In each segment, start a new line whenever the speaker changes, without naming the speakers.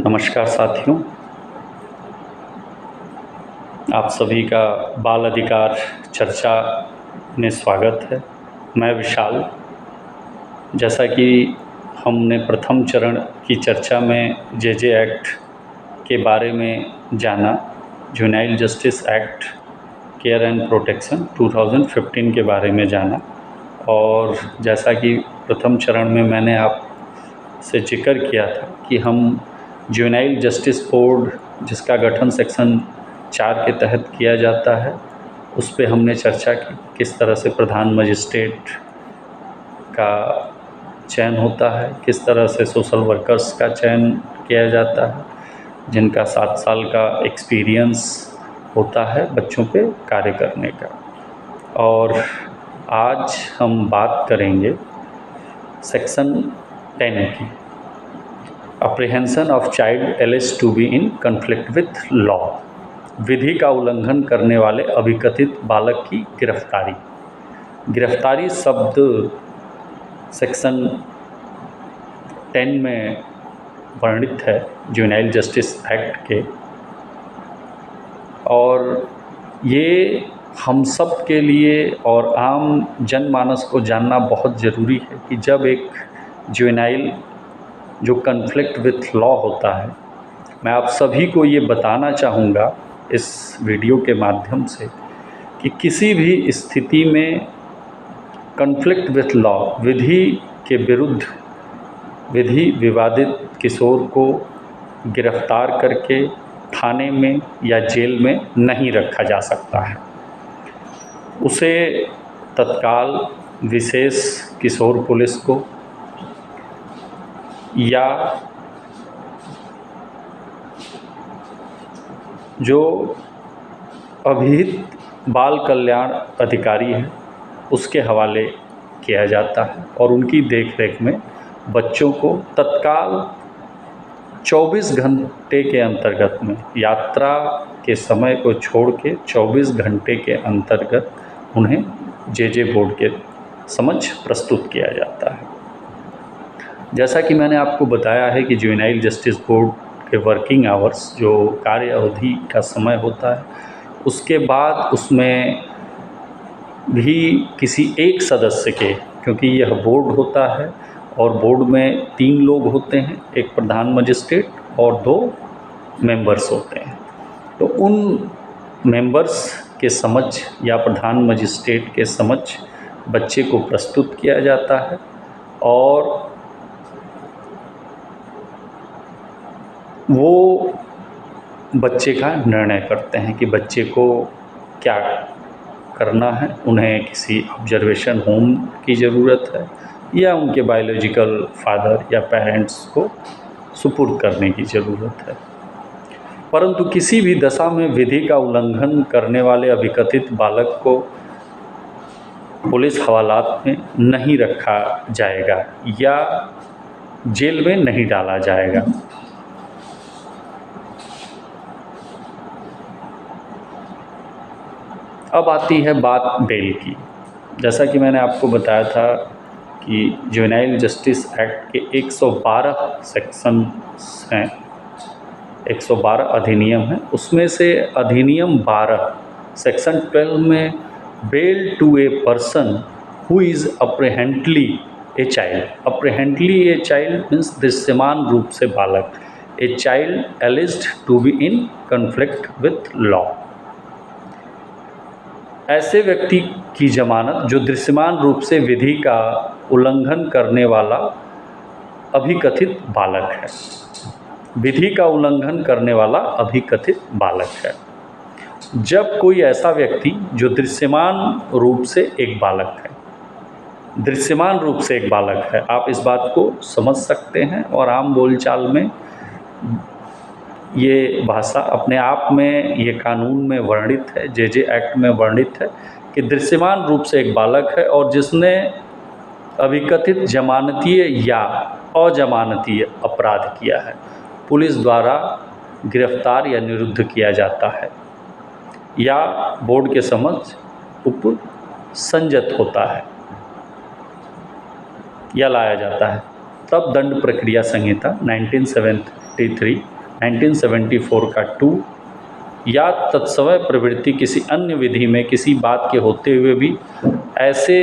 नमस्कार साथियों, आप सभी का बाल अधिकार चर्चा में स्वागत है। मैं विशाल। जैसा कि हमने प्रथम चरण की चर्चा में जेजे एक्ट के बारे में जाना, juvenile justice act care and protection 2015 के बारे में जाना, और जैसा कि प्रथम चरण में मैंने आपसे जिक्र किया था कि हम जुवेनाइल जस्टिस बोर्ड जिसका गठन सेक्शन 4 के तहत किया जाता है, उस पे हमने चर्चा की किस तरह से प्रधान मजिस्ट्रेट का चयन होता है, किस तरह से सोशल वर्कर्स का चयन किया जाता है जिनका 7 साल का एक्सपीरियंस होता है बच्चों पे कार्य करने का। और आज हम बात करेंगे सेक्शन 10 की, apprehension of child alleged to be in conflict with law, विधि का उल्लंघन करने वाले अभिकथित बालक की गिरफ्तारी। गिरफ्तारी शब्द सेक्शन 10 में वर्णित है जुवेनाइल जस्टिस एक्ट के, और ये हम सब के लिए और आम जनमानस को जानना बहुत ज़रूरी है कि जब एक जुवेनाइल जो कन्फ्लिक्ट विथ लॉ होता है, मैं आप सभी को ये बताना चाहूँगा इस वीडियो के माध्यम से कि किसी भी स्थिति में कन्फ्लिक्ट विथ लॉ, विधि के विरुद्ध विधि विवादित किशोर को गिरफ्तार करके थाने में या जेल में नहीं रखा जा सकता है। उसे तत्काल विशेष किशोर पुलिस को या जो अभिहित बाल कल्याण अधिकारी है उसके हवाले किया जाता है, और उनकी देखरेख में बच्चों को तत्काल 24 घंटे के अंतर्गत में, यात्रा के समय को छोड़ के 24 घंटे के अंतर्गत उन्हें जेजे बोर्ड के समक्ष प्रस्तुत किया जाता है। जैसा कि मैंने आपको बताया है कि जुवेनाइल जस्टिस बोर्ड के वर्किंग आवर्स, जो कार्य अवधि का समय होता है, उसके बाद उसमें भी किसी एक सदस्य के, क्योंकि यह बोर्ड होता है और बोर्ड में 3 लोग होते हैं, एक प्रधान मजिस्ट्रेट और 2 मेंबर्स होते हैं, तो उन मेंबर्स के समक्ष या प्रधान मजिस्ट्रेट के समक्ष बच्चे को प्रस्तुत किया जाता है, और वो बच्चे का निर्णय करते हैं कि बच्चे को क्या करना है, उन्हें किसी ऑब्जर्वेशन होम की ज़रूरत है या उनके बायोलॉजिकल फादर या पेरेंट्स को सुपुर्द करने की ज़रूरत है। परंतु किसी भी दशा में विधि का उल्लंघन करने वाले अभिकथित बालक को पुलिस हवालात में नहीं रखा जाएगा या जेल में नहीं डाला जाएगा। अब आती है बात बेल की। जैसा कि मैंने आपको बताया था कि जुवेनाइल जस्टिस एक्ट के 112 सेक्शंस हैं, 112 अधिनियम हैं, उसमें से अधिनियम 12 सेक्शन 12 में bail to a person who is apparently a child, apparently a child means दृश्यमान रूप से बालक, a child alleged to be in conflict with law, ऐसे व्यक्ति की जमानत जो दृश्यमान रूप से विधि का उल्लंघन करने वाला अभिकथित बालक है, विधि का उल्लंघन करने वाला अभिकथित बालक है। जब कोई ऐसा व्यक्ति जो दृश्यमान रूप से एक बालक है, दृश्यमान रूप से एक बालक है, आप इस बात को समझ सकते हैं, और आम बोलचाल में ये भाषा अपने आप में, ये कानून में वर्णित है, जेजे एक्ट में वर्णित है कि दृश्यमान रूप से एक बालक है और जिसने अभिकथित जमानतीय या अजमानतीय अपराध किया है, पुलिस द्वारा गिरफ्तार या निरुद्ध किया जाता है या बोर्ड के समक्ष संजत होता है या लाया जाता है। तब दंड प्रक्रिया संहिता 1973, 1974 का 2 या तत्समय प्रवृत्ति किसी अन्य विधि में किसी बात के होते हुए भी ऐसे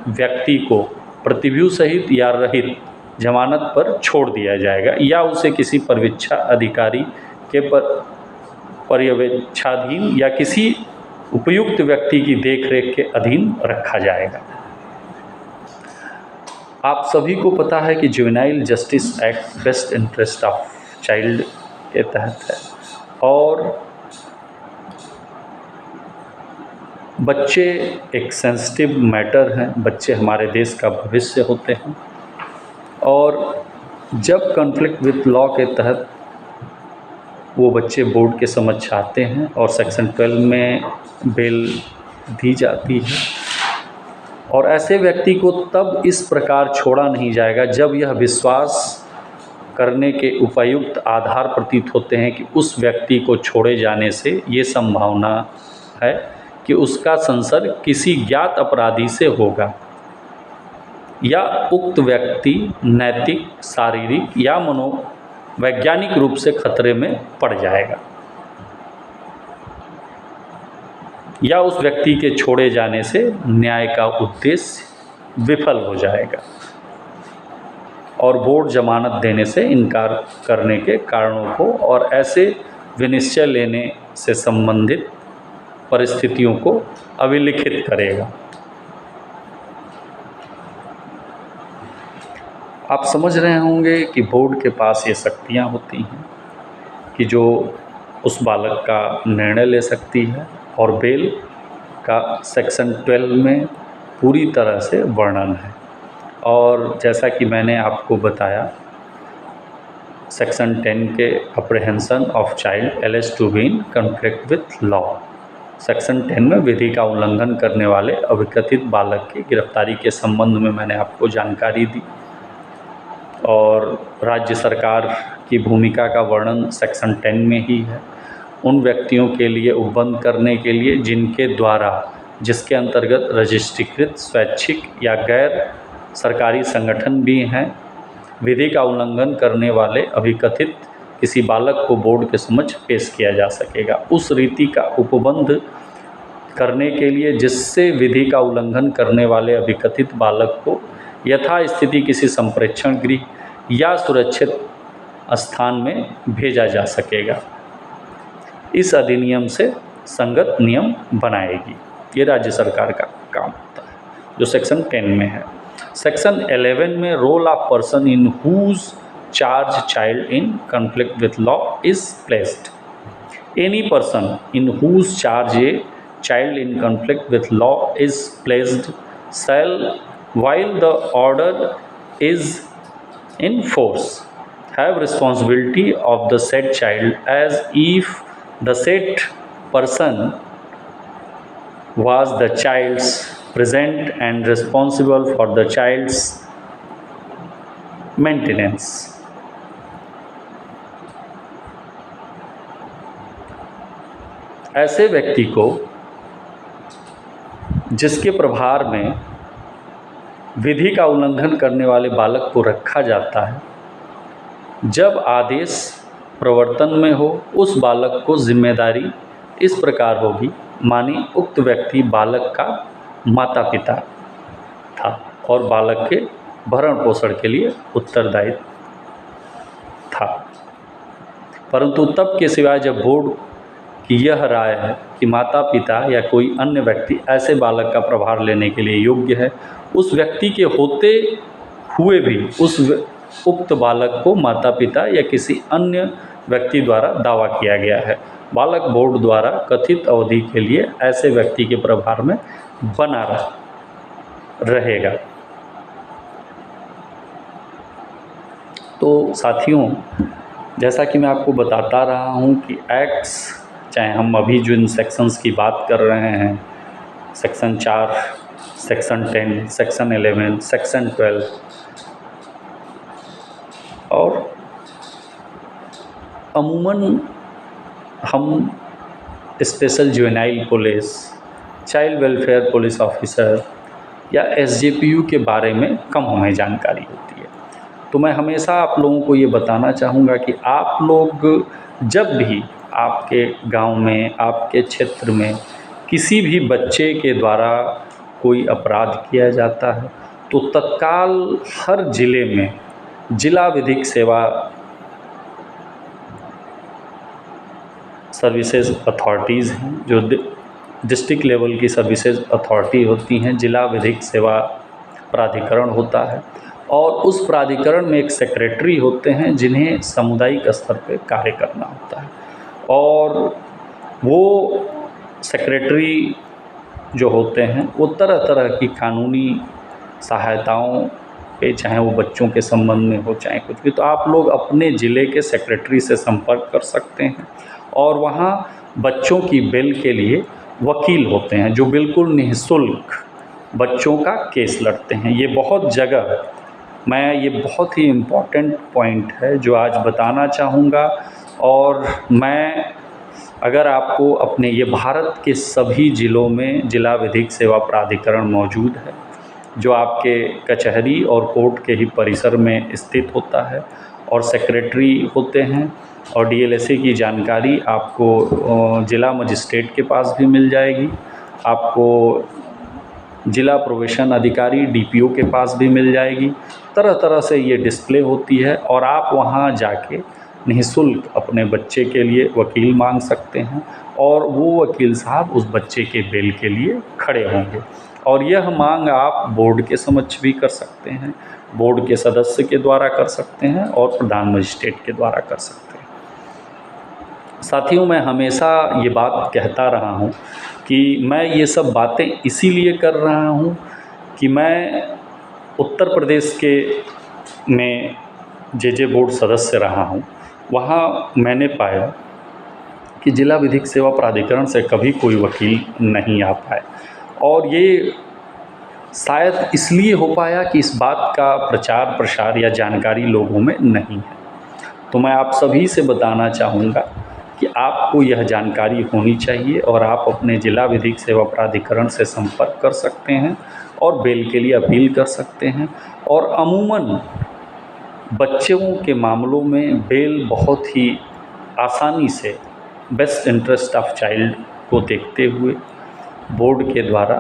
व्यक्ति को प्रतिव्यूह सहित या रहित जमानत पर छोड़ दिया जाएगा या उसे किसी परिवीक्षा अधिकारी के पर्यवेक्षाधीन या किसी उपयुक्त व्यक्ति की देखरेख के अधीन रखा जाएगा। आप सभी को पता है कि juvenile justice act best interest of child के तहत है और बच्चे एक सेंसिटिव मैटर हैं। बच्चे हमारे देश का भविष्य होते हैं और जब कॉन्फ्लिक्ट विथ लॉ के तहत वो बच्चे बोर्ड के समक्ष आते हैं और सेक्शन 12 में बेल दी जाती है और ऐसे व्यक्ति को तब इस प्रकार छोड़ा नहीं जाएगा जब यह विश्वास करने के उपयुक्त आधार प्रतीत होते हैं कि उस व्यक्ति को छोड़े जाने से ये संभावना है कि उसका संसर्ग किसी ज्ञात अपराधी से होगा या उक्त व्यक्ति नैतिक, शारीरिक या मनोवैज्ञानिक रूप से खतरे में पड़ जाएगा या उस व्यक्ति के छोड़े जाने से न्याय का उद्देश्य विफल हो जाएगा और बोर्ड जमानत देने से इनकार करने के कारणों को और ऐसे विनिश्चय लेने से संबंधित परिस्थितियों को अभिलिखित करेगा। आप समझ रहे होंगे कि बोर्ड के पास ये शक्तियाँ होती हैं कि जो उस बालक का निर्णय ले सकती है और बेल का सेक्शन 12 में पूरी तरह से वर्णन है और जैसा कि मैंने आपको बताया सेक्शन 10 के apprehension of child alleged to be in conflict with law, section 10 में विधि का उल्लंघन करने वाले अभिकथित बालक की गिरफ्तारी के संबंध में मैंने आपको जानकारी दी और राज्य सरकार की भूमिका का वर्णन सेक्शन 10 में ही है। उन व्यक्तियों के लिए उपबंध करने के लिए जिनके द्वारा जिसके अंतर्गत रजिस्ट्रीकृत स्वैच्छिक या गैर सरकारी संगठन भी हैं, विधि का उल्लंघन करने वाले अभिकथित किसी बालक को बोर्ड के समक्ष पेश किया जा सकेगा उस रीति का उपबंध करने के लिए जिससे विधि का उल्लंघन करने वाले अभिकथित बालक को यथास्थिति किसी संप्रेक्षण गृह या सुरक्षित स्थान में भेजा जा सकेगा। इस अधिनियम से संगत नियम बनाएगी। ये राज्य सरकार का काम होता है जो सेक्शन 10 में है। सेक्शन 11 में role of person in whose charge child in conflict with law is placed. Any person in whose charge a child in conflict with law is placed shall, while the order is in force, have responsibility of the said child as if the said person was the child's present and responsible for the child's maintenance. ऐसे व्यक्ति को जिसके प्रभार में विधि का उल्लंघन करने वाले बालक को रखा जाता है, जब आदेश प्रवर्तन में हो उस बालक को जिम्मेदारी इस प्रकार होगी मानी उक्त व्यक्ति बालक का माता पिता था और बालक के भरण पोषण के लिए उत्तरदायी था, परंतु तब के सिवाय जब बोर्ड की यह राय है कि माता पिता या कोई अन्य व्यक्ति ऐसे बालक का प्रभार लेने के लिए योग्य है, उस व्यक्ति के होते हुए भी उस उक्त बालक को माता पिता या किसी अन्य व्यक्ति द्वारा दावा किया गया है, बालक बोर्ड द्वारा कथित अवधि के लिए ऐसे व्यक्ति के प्रभार में बना रहेगा। तो साथियों, जैसा कि मैं आपको बताता रहा हूँ कि एक्ट्स, चाहे हम अभी जो इन सेक्शंस की बात कर रहे हैं, सेक्शन 4, सेक्शन 10, सेक्शन 11, सेक्शन 12 और अमूमन हम special juvenile police, child welfare police officer या एसजेपीयू के बारे में कम हमें जानकारी होती है। तो मैं हमेशा आप लोगों को ये बताना चाहूँगा कि आप लोग जब भी आपके गांव में, आपके क्षेत्र में किसी भी बच्चे के द्वारा कोई अपराध किया जाता है तो तत्काल हर ज़िले में जिला विधिक सेवा सर्विसेज अथॉरिटीज़ हैं, जो डिस्ट्रिक्ट लेवल की सर्विसेज अथॉरिटी होती हैं, जिला विधिक सेवा प्राधिकरण होता है और उस प्राधिकरण में एक सेक्रेटरी होते हैं जिन्हें सामुदायिक स्तर पे कार्य करना होता है। और वो सेक्रेटरी जो होते हैं वो तरह तरह की कानूनी सहायताओं पे, चाहे वो बच्चों के संबंध में हो चाहे कुछ भी, तो आप लोग अपने ज़िले के सेक्रेटरी से संपर्क कर सकते हैं। और वहाँ बच्चों की बेल के लिए वकील होते हैं जो बिल्कुल निःशुल्क बच्चों का केस लड़ते हैं। ये बहुत जगह, मैं ये बहुत ही इम्पॉर्टेंट पॉइंट है जो आज बताना चाहूँगा। और मैं अगर आपको अपने ये भारत के सभी ज़िलों में जिला विधिक सेवा प्राधिकरण मौजूद है जो आपके कचहरी और कोर्ट के ही परिसर में स्थित होता है, और सेक्रेटरी होते हैं, और डीएलएसए की जानकारी आपको जिला मजिस्ट्रेट के पास भी मिल जाएगी, आपको जिला प्रोबेशन अधिकारी डीपीओ के पास भी मिल जाएगी। तरह तरह से ये डिस्प्ले होती है और आप वहाँ जाके निःशुल्क अपने बच्चे के लिए वकील मांग सकते हैं और वो वकील साहब उस बच्चे के बेल के लिए खड़े होंगे। और यह मांग आप बोर्ड के समक्ष भी कर सकते हैं, बोर्ड के सदस्य के द्वारा कर सकते हैं और प्रधान मजिस्ट्रेट के द्वारा कर सकते हैं। साथियों, मैं हमेशा ये बात कहता रहा हूँ कि मैं ये सब बातें इसीलिए कर रहा हूँ कि मैं उत्तर प्रदेश के में जे बोर्ड सदस्य रहा हूँ। वहाँ मैंने पाया कि जिला विधिक सेवा प्राधिकरण से कभी कोई वकील नहीं आ पाए, और ये शायद इसलिए हो पाया कि इस बात का प्रचार प्रसार या जानकारी लोगों में नहीं है। तो मैं आप सभी से बताना चाहूँगा कि आपको यह जानकारी होनी चाहिए और आप अपने जिला विधिक सेवा प्राधिकरण से संपर्क कर सकते हैं और बेल के लिए अपील कर सकते हैं। और अमूमन बच्चों के मामलों में बेल बहुत ही आसानी से बेस्ट इंटरेस्ट ऑफ चाइल्ड को देखते हुए बोर्ड के द्वारा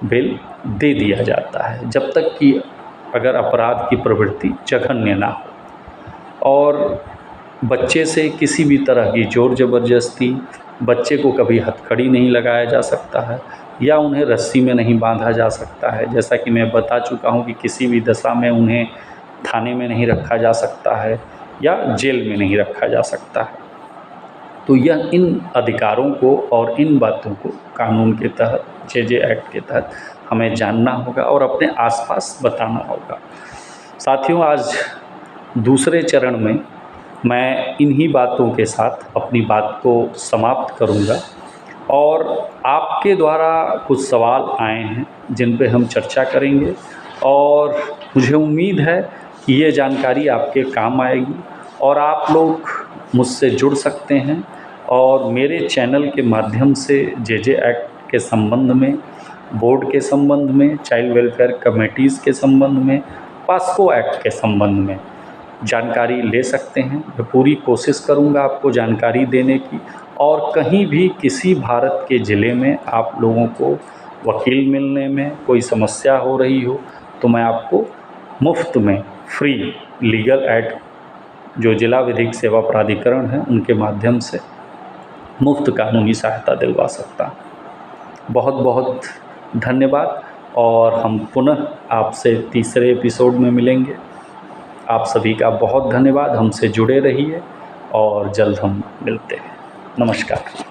बेल दे दिया जाता है, जब तक कि अगर अपराध की प्रवृत्ति जघन्य ना हो। और बच्चे से किसी भी तरह की ज़ोर ज़बरदस्ती, बच्चे को कभी हथकड़ी नहीं लगाया जा सकता है या उन्हें रस्सी में नहीं बांधा जा सकता है। जैसा कि मैं बता चुका हूँ कि किसी भी दशा में उन्हें थाने में नहीं रखा जा सकता है या जेल में नहीं रखा जा सकता है। तो यह इन अधिकारों को और इन बातों को कानून के तहत, जे एक्ट के तहत हमें जानना होगा और अपने आसपास बताना होगा। साथियों, आज दूसरे चरण में मैं इन्हीं बातों के साथ अपनी बात को समाप्त करूंगा, और आपके द्वारा कुछ सवाल आए हैं जिन पे हम चर्चा करेंगे, और मुझे उम्मीद है कि ये जानकारी आपके काम आएगी और आप लोग मुझसे जुड़ सकते हैं और मेरे चैनल के माध्यम से जे एक्ट के संबंध में, बोर्ड के संबंध में, चाइल्ड वेलफेयर कमेटीज़ के संबंध में, पास्को एक्ट के संबंध में जानकारी ले सकते हैं। मैं पूरी कोशिश करूंगा आपको जानकारी देने की, और कहीं भी किसी भारत के ज़िले में आप लोगों को वकील मिलने में कोई समस्या हो रही हो तो मैं आपको मुफ्त में फ्री लीगल एड जो जिला विधिक सेवा प्राधिकरण है उनके माध्यम से मुफ्त कानूनी सहायता दिलवा सकता हूँ। बहुत बहुत धन्यवाद, और हम पुनः आपसे तीसरे एपिसोड में मिलेंगे। आप सभी का बहुत धन्यवाद, हमसे जुड़े रहिए और जल्द हम मिलते हैं। नमस्कार।